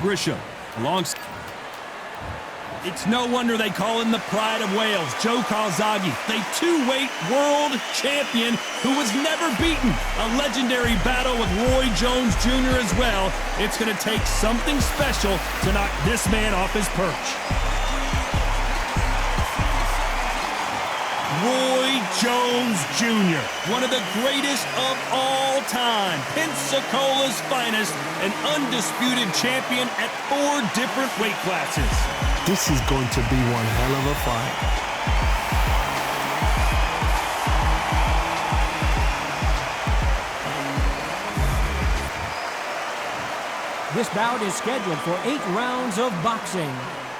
Grisham. It's no wonder they call him the pride of Wales, Joe Calzaghe, the two-weight world champion who was never beaten. A legendary battle with Roy Jones Jr. as well. It's going to take something special to knock this man off his perch. Roy Jones Jr., one of the greatest of all time, Pensacola's finest, an undisputed champion at 4 different weight classes. This is going to be one hell of a fight. This bout is scheduled for 8 rounds of boxing.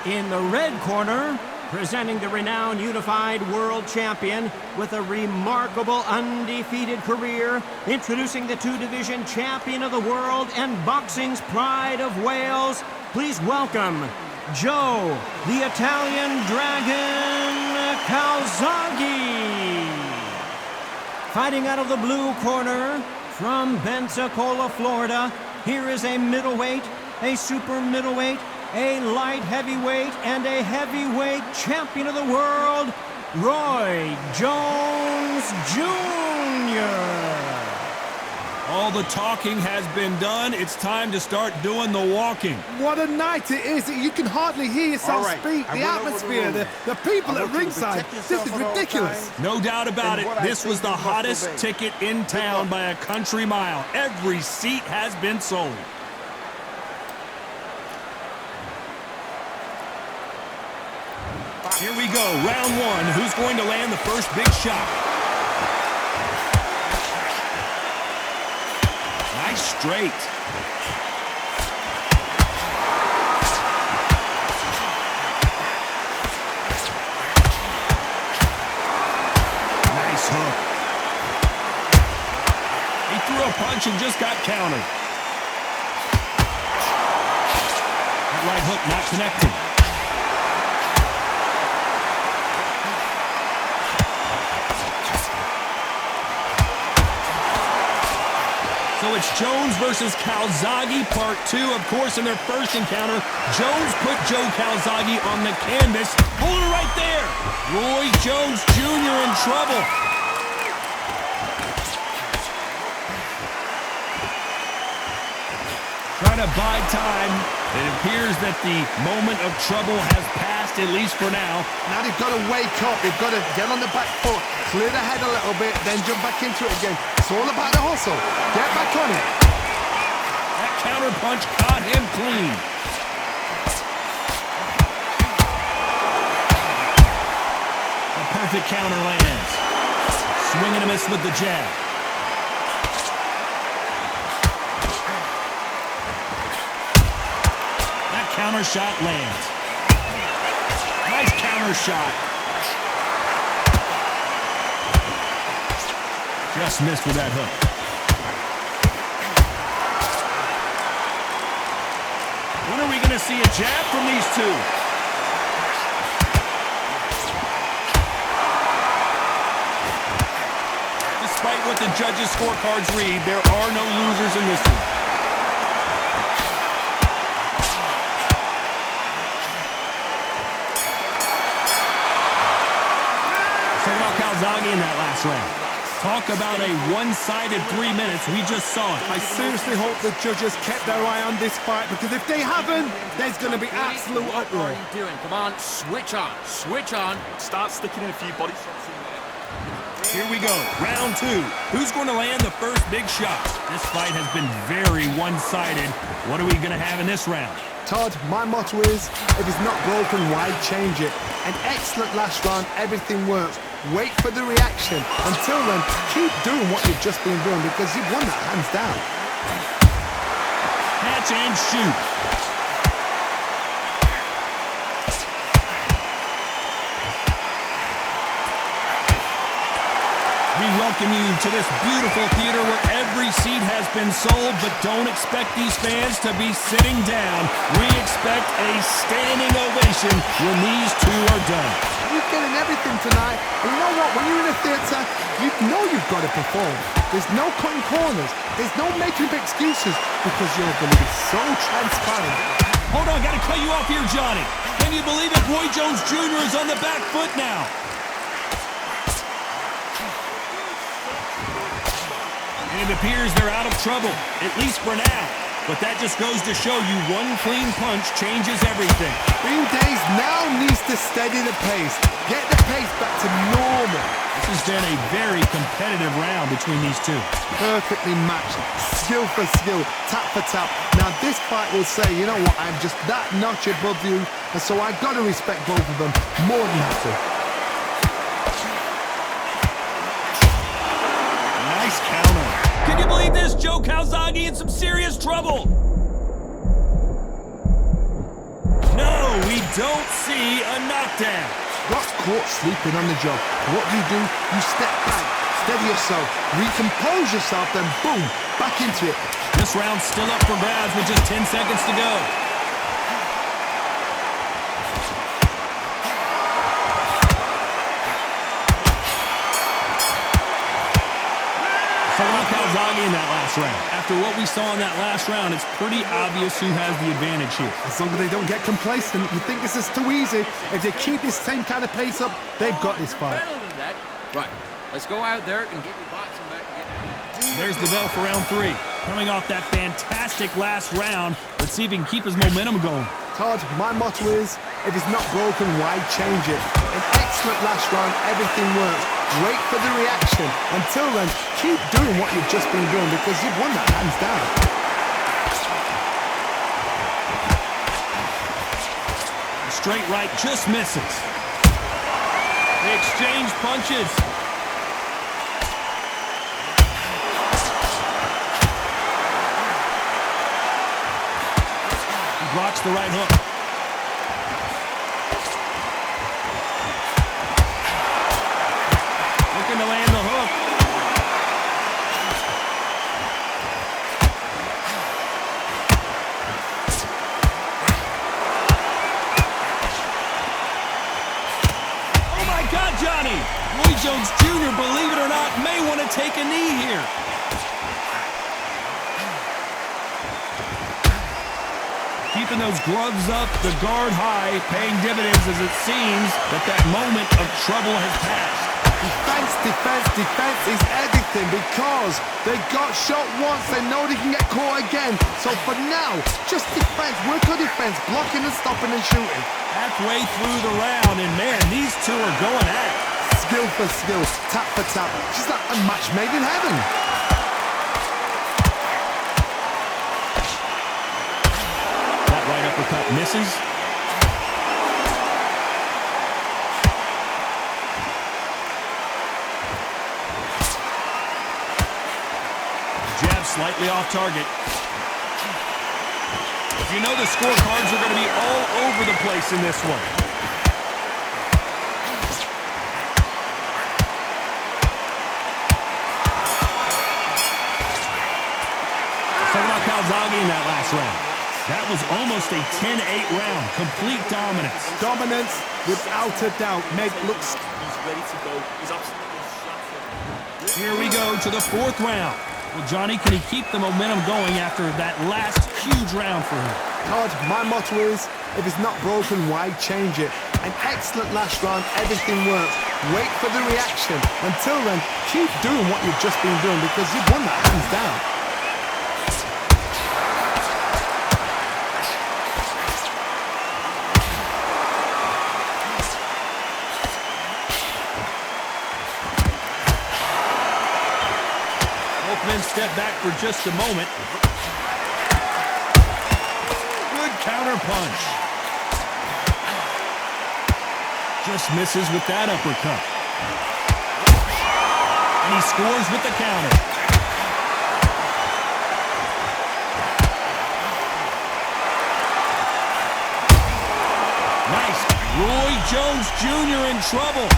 In the red corner, presenting the renowned unified world champion with a remarkable undefeated career, introducing the 2-division champion of the world and boxing's pride of Wales, please welcome Joe, the Italian Dragon Calzaghe. Fighting out of the blue corner from Pensacola, Florida, here is a middleweight, a super middleweight, a light heavyweight, and a heavyweight champion of the world, Roy Jones Jr. All the talking has been done. It's time to start doing the walking. What a night it is. You can hardly hear yourself speak. The atmosphere, the people at ringside. This is ridiculous. No doubt about it. This was the hottest ticket in town by a country mile. Every seat has been sold. Here we go, round 1. Who's going to land the first big shot? Nice straight. Nice hook. He threw a punch and just got countered. That right hook not connected. So it's Jones versus Calzaghe, part 2. Of course, in their first encounter, Jones put Joe Calzaghe on the canvas. Hold it right there. Roy Jones Jr. in trouble. Trying to buy time. It appears that the moment of trouble has passed, at least for now. Now they've got to wake up. They've got to get on the back foot, clear the head a little bit, then jump back into it again. It's all about the hustle. Get back on it. That counter punch caught him clean. A perfect counter lands. Swing and a miss with the jab. That counter shot lands. Nice counter shot. Just missed with that hook. When are we going to see a jab from these two? Despite what the judges' scorecards read, there are no losers in this one. So about Calzaghe in that last round. Talk about a one-sided 3 minutes. We just saw it. I seriously hope the judges kept their eye on this fight, because if they haven't, there's going to be absolute uproar. What are you doing? Come on, switch on. Switch on. Start sticking in a few body shots in there. Here we go, round 2. Who's going to land the first big shot? This fight has been very one-sided. What are we going to have in this round? Todd, my motto is, if it's not broken, why change it? An excellent last round, everything works. Wait for the reaction. Until then, keep doing what you've just been doing, because you've won that hands down. Catch and shoot. We welcome you to this beautiful theater where every seat has been sold, but don't expect these fans to be sitting down. We expect a standing ovation when these two are done. You're getting everything tonight. And you know what? When you're in a theater, you know you've got to perform. There's no cutting corners. There's no making up excuses, because you're going to be so transparent. cut you off here, Johnny. Can you believe it? Roy Jones Jr. is on the back foot now. And it appears they're out of trouble, at least for now. But that just goes to show you one clean punch changes everything. Green Days now needs to steady the pace. Get the pace back to normal. This has been a very competitive round between these two. Perfectly matched, skill for skill, tap for tap. Now this fight will say, you know what, I'm just that notch above you, and so I've got to respect both of them more than happy. Nice counter. Can you believe this? Joe Calzaghe in some serious trouble. No, we don't see a knockdown. Got caught sleeping on the job. What do? You step back, steady yourself, recompose yourself, then boom, back into it. This round's still up for grabs with just 10 seconds to go. Calzaghe in that last round. After what we saw in that last round, it's pretty obvious who has the advantage here. As long as they don't get complacent, you think this is too easy. If they keep this same kind of pace up, they've got this fight. Better than that. Right, let's go out there and get your boxing back. There's the bell for round 3. Coming off that fantastic last round, let's see if he can keep his momentum going. Todd, my motto is, if it's not broken, why change it? An excellent last round, everything works. Wait for the reaction. Until then, keep doing what you've just been doing because you've won that hands down. Straight right just misses. They exchange punches. He blocks the right hook. Looking to land the hook. Oh my God, Johnny! Roy Jones Jr., believe it or not, may want to take a knee here. Keeping those gloves up, the guard high, paying dividends as it seems that moment of trouble has passed. Defense, defense, defense is everything because they got shot once, they know they can get caught again. So for now, just defense, work on defense, blocking and stopping and shooting. Halfway through the round, and man, these two are going at it. Skill for skill, tap for tap. She's like a match made in heaven. That right uppercut misses. Jab slightly off target. You know the scorecards are going to be all over the place in this one. Talking about Calzaghe in that last round. That was almost a 10-8 round. Complete dominance. Dominance, without a doubt. Meg looks... He's ready to go. He's absolutely shattered. Here we go to the 4th round. Well, Johnny, can he keep the momentum going after that last huge round for him? Todd, my motto is, if it's not broken, why change it? An excellent last round, everything works. Wait for the reaction. Until then, keep doing what you've just been doing because you've won that hands down. Step back for just a moment. Good counter punch. Just misses with that uppercut. And he scores with the counter. Nice. Roy Jones Jr. in trouble.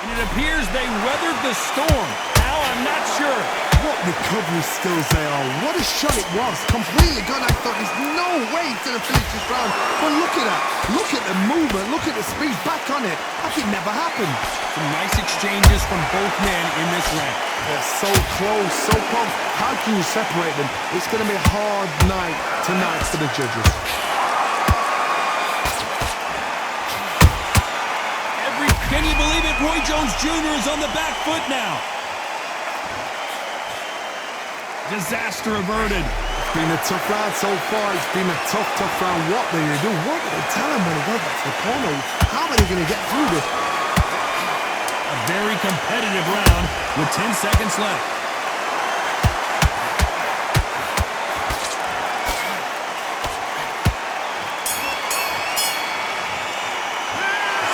It appears they weathered the storm. Now I'm not sure. What recovery skills they are. What a shot it was. Completely gone. I thought there's no way he's going to finish this round. But look at that. Look at the movement. Look at the speed. Back on it. Like it never happened. Some nice exchanges from both men in this round. They're so close, so close. How can you separate them? It's going to be a hard night tonight for the judges. Can you believe it? Roy Jones Jr. is on the back foot now. Disaster averted. It's been a tough round so far. It's been a tough round. What do they do? What do they tell him when he goes back to the corner? How are they going to get through this? A very competitive round with 10 seconds left.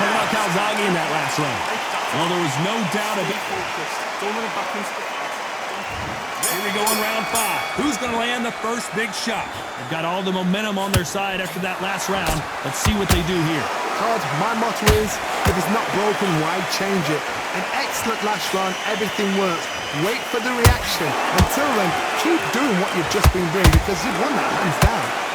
Talk about Calzaghe in that last round. Well, there was no doubt of it. Don't let him back into the fight. Here we go in round 5. Who's going to land the first big shot? They've got all the momentum on their side after that last round. Let's see what they do here. Todd, my motto is, if it's not broken, why change it? An excellent last round, everything works. Wait for the reaction. Until then, keep doing what you've just been doing because you've won that hands down.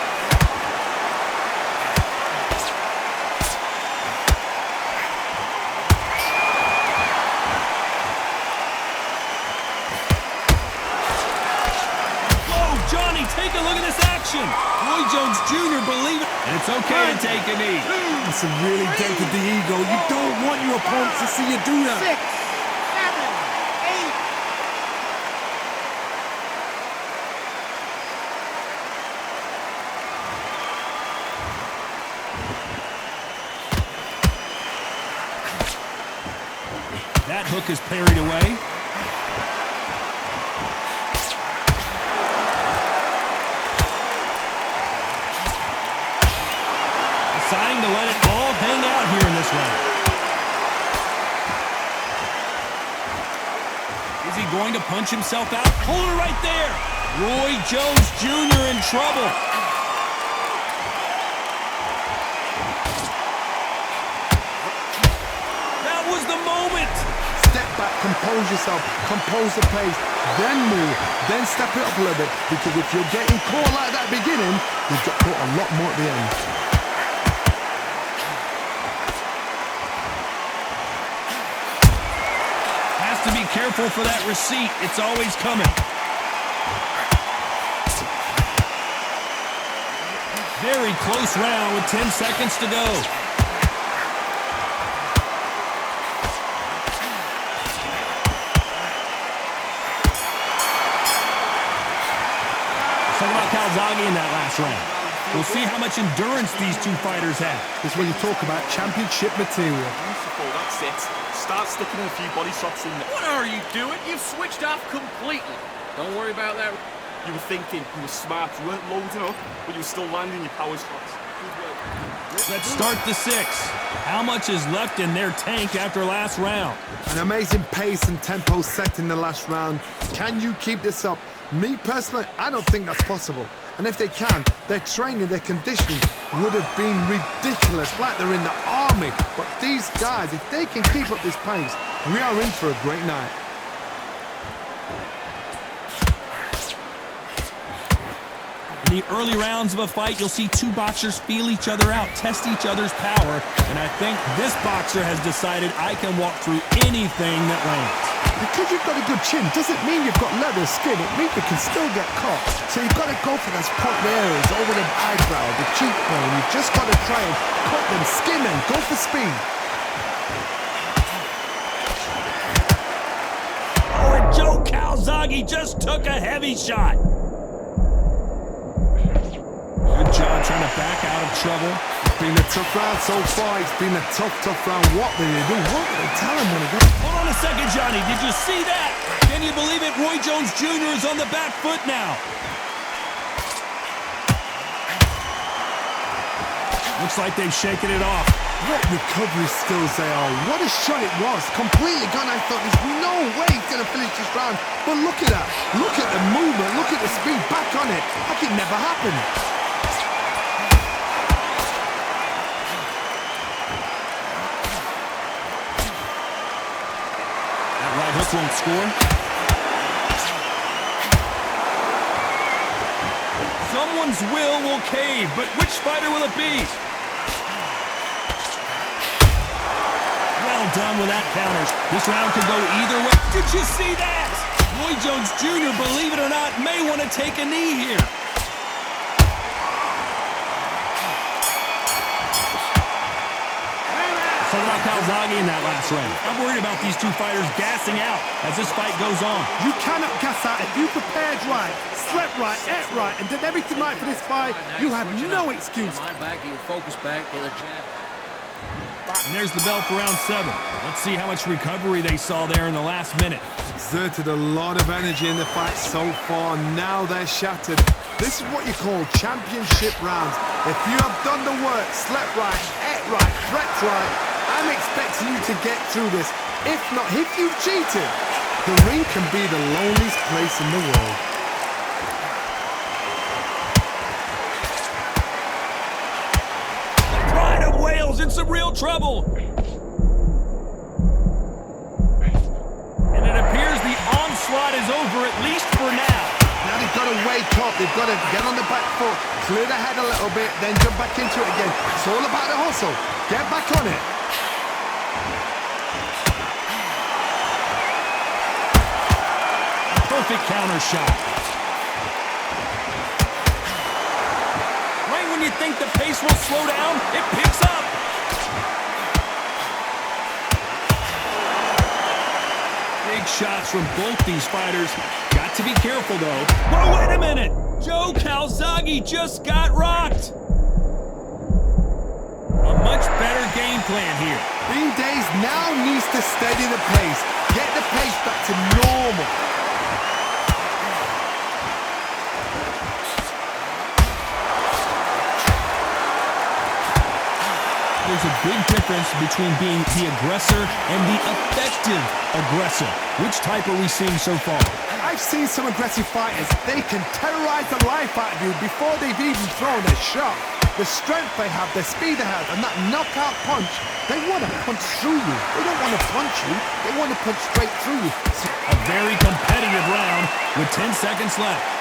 Take a look at this action. Roy Jones Jr. believe it. And it's okay to take a knee. That's a really dented the ego. You don't want your opponent to see you do that. 6, 7, 8. That hook is parried away. Deciding to let it all hang out here in this round. Is he going to punch himself out? Hold it right there. Roy Jones Jr. in trouble. That was the moment. Step back, compose yourself, compose the pace, then move, then step it up a little bit. Because if you're getting caught like that beginning, you've got caught a lot more at the end. To be careful for that receipt. It's always coming. Very close round with 10 seconds to go. Let's talk about Calzaghe in that last round. We'll see how much endurance these two fighters have. This is when you talk about championship material. Beautiful, that's it. Start sticking a few body shots in there. What are you doing? You've switched off completely. Don't worry about that. You were thinking, you were smart, you weren't loading up, but you were still landing your power shots. Good work. Let's start the 6. How much is left in their tank after last round? An amazing pace and tempo set in the last round. Can you keep this up? Me personally, I don't think that's possible. And if they can, their training, their conditioning would have been ridiculous, like they're in the army. But these guys, if they can keep up this pace, we are in for a great night. In the early rounds of a fight, you'll see two boxers feel each other out, test each other's power, and I think this boxer has decided I can walk through anything that lands. Because you've got a good chin doesn't mean you've got leather skin. It means you can still get caught. So you've got to go for those pop areas over the eyebrow, the cheekbone. You've just got to try and cut them, skim them, go for speed. Oh, and Joe Calzaghe just took a heavy shot. Good job trying to back out of trouble. It's been a tough round so far. It's been a tough round. What do they do? What do they tell him when he goes? Hold on a second, Johnny. Did you see that? Can you believe it? Roy Jones Jr. is on the back foot now. Looks like they've shaken it off. What recovery skills they are. What a shot it was. Completely gone. I thought there's no way he's going to finish this round. But look at that. Look at the movement. Look at the speed. Back on it. Like it never happened. That right hook won't score. Someone's will cave, but which fighter will it be? Well done with that counters. This round could go either way. Did you see that? Roy Jones Jr., believe it or not, may want to take a knee here. Talking about Calzaghe in that last round. I'm worried about these two fighters gassing out as this fight goes on. You cannot gas out if you prepared right, slept right, ate right, and did everything right for this fight. You have no excuse. Mind back, get your focus back, get a jab. And there's the bell for round 7. Let's see how much recovery they saw there in the last minute. Exerted a lot of energy in the fight so far. Now they're shattered. This is what you call championship rounds. If you have done the work, slept right, ate right, prepped right, I'm expecting you to get through this. If not, if you've cheated, the ring can be the loneliest place in the world. Pride of Wales in some real trouble. And it appears the onslaught is over, at least for now. Now they've got to wake up. They've got to get on the back foot, clear the head a little bit, then jump back into it again. It's all about the hustle. Get back on it. Perfect counter shot. Right when you think the pace will slow down, it picks up. Big shots from both these fighters. Got to be careful, though. Whoa, wait a minute! Joe Calzaghe just got rocked. A much better game plan here. Bean Days now needs to steady the pace. Get the pace back to normal. There's a big difference between being the aggressor and the effective aggressor. Which type are we seeing so far? I've seen some aggressive fighters. They can terrorize the life out of you before they've even thrown a shot. The strength they have, the speed they have, and that knockout punch, they want to punch through you. They don't want to punch you. They want to punch straight through you. A very competitive round with 10 seconds left.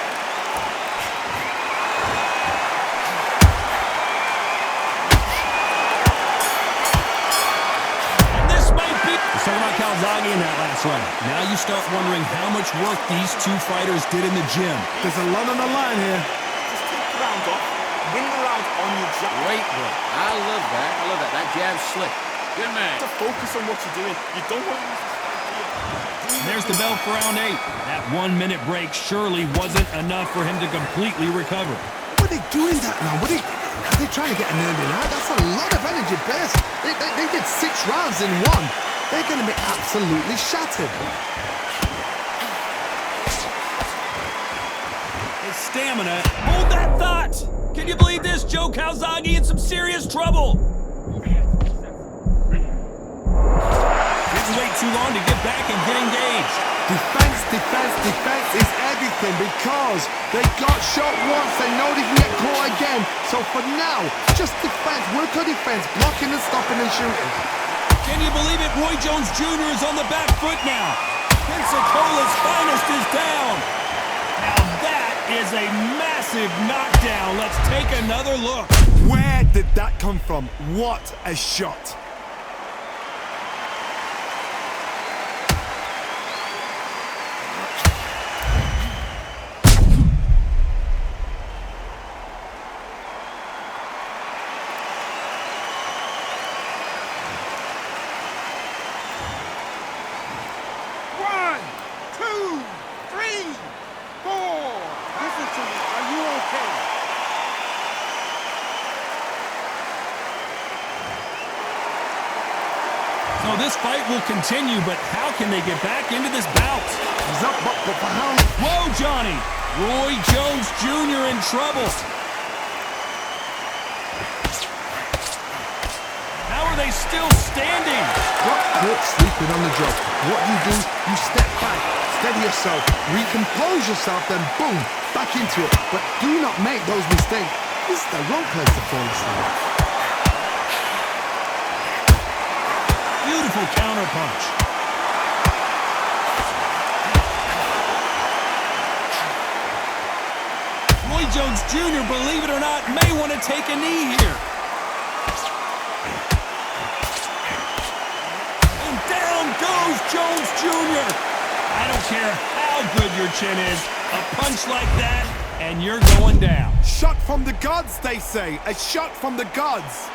Talking about Calzaghe in that last round. Now you start wondering how much work these two fighters did in the gym. There's a lot on the line here. Just take the round off, win the round on your jab. Great work. I love that. I love that. That jab's slick. Good man. To focus on what you're doing. You don't want to use And there's the bell for round 8. That 1-minute break surely wasn't enough for him to completely recover. What are they doing that now? Are they trying to get an early out? That's a lot of energy burst. They did 6 rounds in one. They're going to be absolutely shattered. His stamina. Hold that thought! Can you believe this? Joe Calzaghe in some serious trouble. Didn't wait too long to get back and get engaged. Defense, defense, defense is everything because they got shot once. They know they can get caught again. So for now, just defense. Work on defense. Blocking and stopping and shooting. Can you believe it? Roy Jones Jr. is on the back foot now. Pensacola's finest is down. Now that is a massive knockdown. Let's take another look. Where did that come from? What a shot. So this fight will continue, but how can they get back into this bout? He's up, but for how? Whoa, Johnny! Roy Jones Jr. in trouble. How are they still standing? Got caught sleeping on the job. What do? You step back, steady yourself, recompose yourself, then boom, back into it. But do not make those mistakes. This is the wrong place to fall asleep. Beautiful counter punch. Roy Jones Jr., believe it or not, may want to take a knee here. And down goes Jones Jr. I don't care how good your chin is, a punch like that, and you're going down. Shot from the gods, they say. A shot from the gods.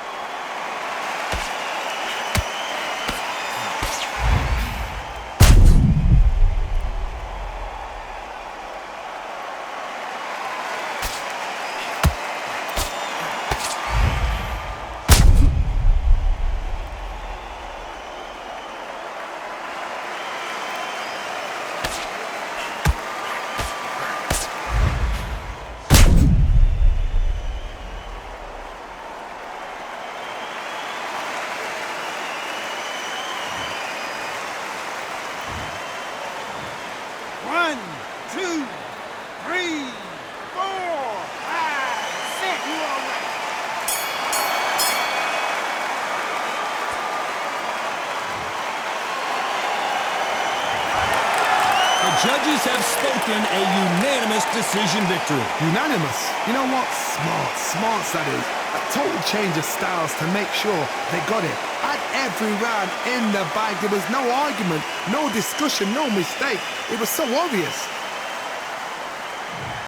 One, two, three, four, five, six. You all right? The judges have spoken a unanimous decision victory. Unanimous. You know what? Smart that is. A total change of styles to make sure they got it. At every round in the bag, there was no argument, no discussion, no mistake. It was so obvious.